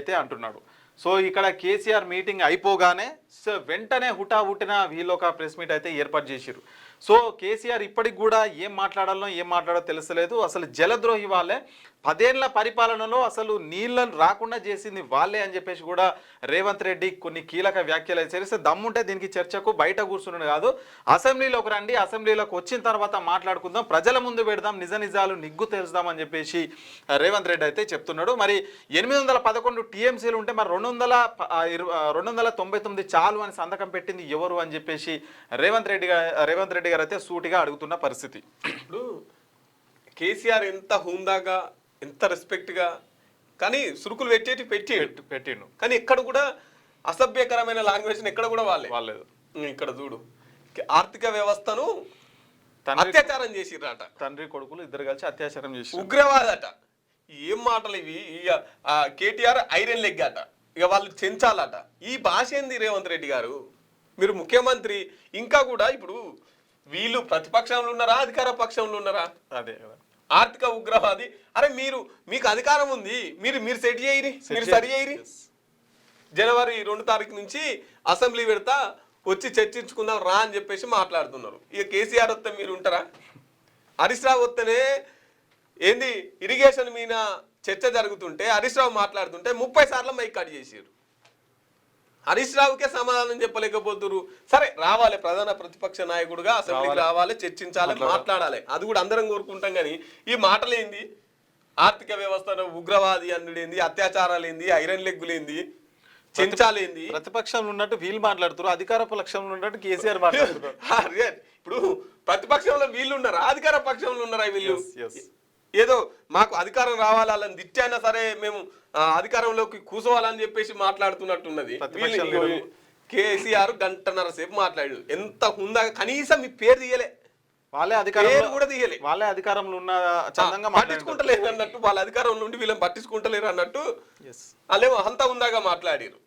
అయితే అంటున్నాడు. సో ఇక్కడ కేసీఆర్ మీటింగ్ అయిపోగానే వెంటనే హుటాహుటిన వీళ్ళు ఒక ప్రెస్ మీట్ అయితే ఏర్పాటు చేసిరు. సో కేసీఆర్ ఇప్పటికి కూడా ఏం మాట్లాడాలో తెలుస్తలేదు. అసలు జలద్రోహి వాళ్ళే, 10 ఏళ్ల పరిపాలనలో అసలు నీళ్ళను రాకుండా చేసింది వాళ్ళే అని చెప్పేసి కూడా రేవంత్ రెడ్డి కొన్ని కీలక వ్యాఖ్యలు చేస్తే, దమ్ముంటే దీనికి చర్చకు బయట కూర్చున్నాడు కాదు, అసెంబ్లీలోకి రండి, అసెంబ్లీలోకి వచ్చిన తర్వాత మాట్లాడుకుందాం, ప్రజల ముందు పెడదాం, నిజ నిజాలు నిగ్గు తెలుస్తామని చెప్పేసి రేవంత్ రెడ్డి అయితే చెప్తున్నాడు. మరి 811 టీఎంసీలు ఉంటే మరి 299 చాలు అని సంతకం పెట్టింది ఎవరు అని చెప్పేసి రేవంత్ రెడ్డి గారు అయితే సూటిగా అడుగుతున్న పరిస్థితి. ఇప్పుడు కేసీఆర్ ఎంత హుందాగా, ఎంత రెస్పెక్ట్గా, కానీ సురుకులు పెట్టిండు, కానీ ఎక్కడ కూడా అసభ్యకరమైన లాంగ్వేజ్ ఎక్కడ కూడా వాళ్ళలేదు. ఇక్కడ చూడు, ఆర్థిక వ్యవస్థను అత్యాచారం చేసిర్రట, తండ్రి కొడుకులు ఇద్దరు కలిసి అత్యాచారం చేసి, ఉగ్రవాదట. ఏం మాటలు ఇవి! ఇక కేటీఆర్ ఐరన్ లెగ్ అట, ఇక వాళ్ళు చెంచాలట. ఈ భాష ఏంది రేవంత్ రెడ్డి గారు? మీరు ముఖ్యమంత్రి, ఇంకా కూడా ఇప్పుడు వీళ్ళు ప్రతిపక్షంలో ఉన్నారా, అధికార పక్షంలో ఉన్నారా? అదే ఆర్థిక ఉగ్రవాది. అరే మీకు అధికారం ఉంది, మీరు సెట్ చేయరి, మీరు సరి చేయరి. జనవరి 2 తారీఖు నుంచి అసెంబ్లీ పెడతా, వచ్చి చర్చించుకుందాం రా అని చెప్పేసి మాట్లాడుతున్నారు. ఇక కేసీఆర్ వస్తే మీరు ఉంటారా? హరీష్ రావు వస్తేనే ఏంది ఇరిగేషన్ మీద చర్చ జరుగుతుంటే హరీష్ రావు మాట్లాడుతుంటే 30 సార్లు మైక్ కట్ చేసారు. హరీష్ రావుకే సమాధానం చెప్పలేకపోతున్నారు. సరే, రావాలి, ప్రధాన ప్రతిపక్ష నాయకుడుగా అసెంబ్లీకి రావాలి, చర్చించాలి, మాట్లాడాలి, అది కూడా అందరం కోరుకుంటాం. కానీ ఈ మాటలు ఏంది? ఆర్థిక వ్యవస్థను ఉగ్రవాది అన్నుడేంది, అత్యాచారాలు ఏంది, ఐరన్ లెగ్గులేంది, చెంచాలేంది? ప్రతిపక్షంలో ఉన్నట్టు వీళ్ళు మాట్లాడుతున్నారు, అధికార పక్షంలో ఉన్నట్టు కేసీఆర్ మాట్లాడుతున్నారు. ఇప్పుడు ప్రతిపక్షంలో వీళ్ళు ఉన్నారా, అధికార పక్షంలో ఉన్నారా? వీళ్ళు ఏదో మాకు అధికారం రావాలని దిట్టైనా సరే మేము అధికారంలోకి కూర్చోవాలని చెప్పేసి మాట్లాడుతున్నట్టున్నది. కేసీఆర్ 1.5 గంట సేపు మాట్లాడు, ఎంత ఉందా, కనీసం మీ పేరు తీయలే, వాళ్ళే అధికారం కూడా తీయలే, వాళ్ళే అధికారంలో ఉన్న చందంగా పట్టించుకుంటలేరు అన్నట్టు, వాళ్ళ అధికారంలో ఉండి వీళ్ళని పట్టించుకుంటలేరు అన్నట్టు వాళ్ళేమో అంతా ఉందాగా మాట్లాడారు.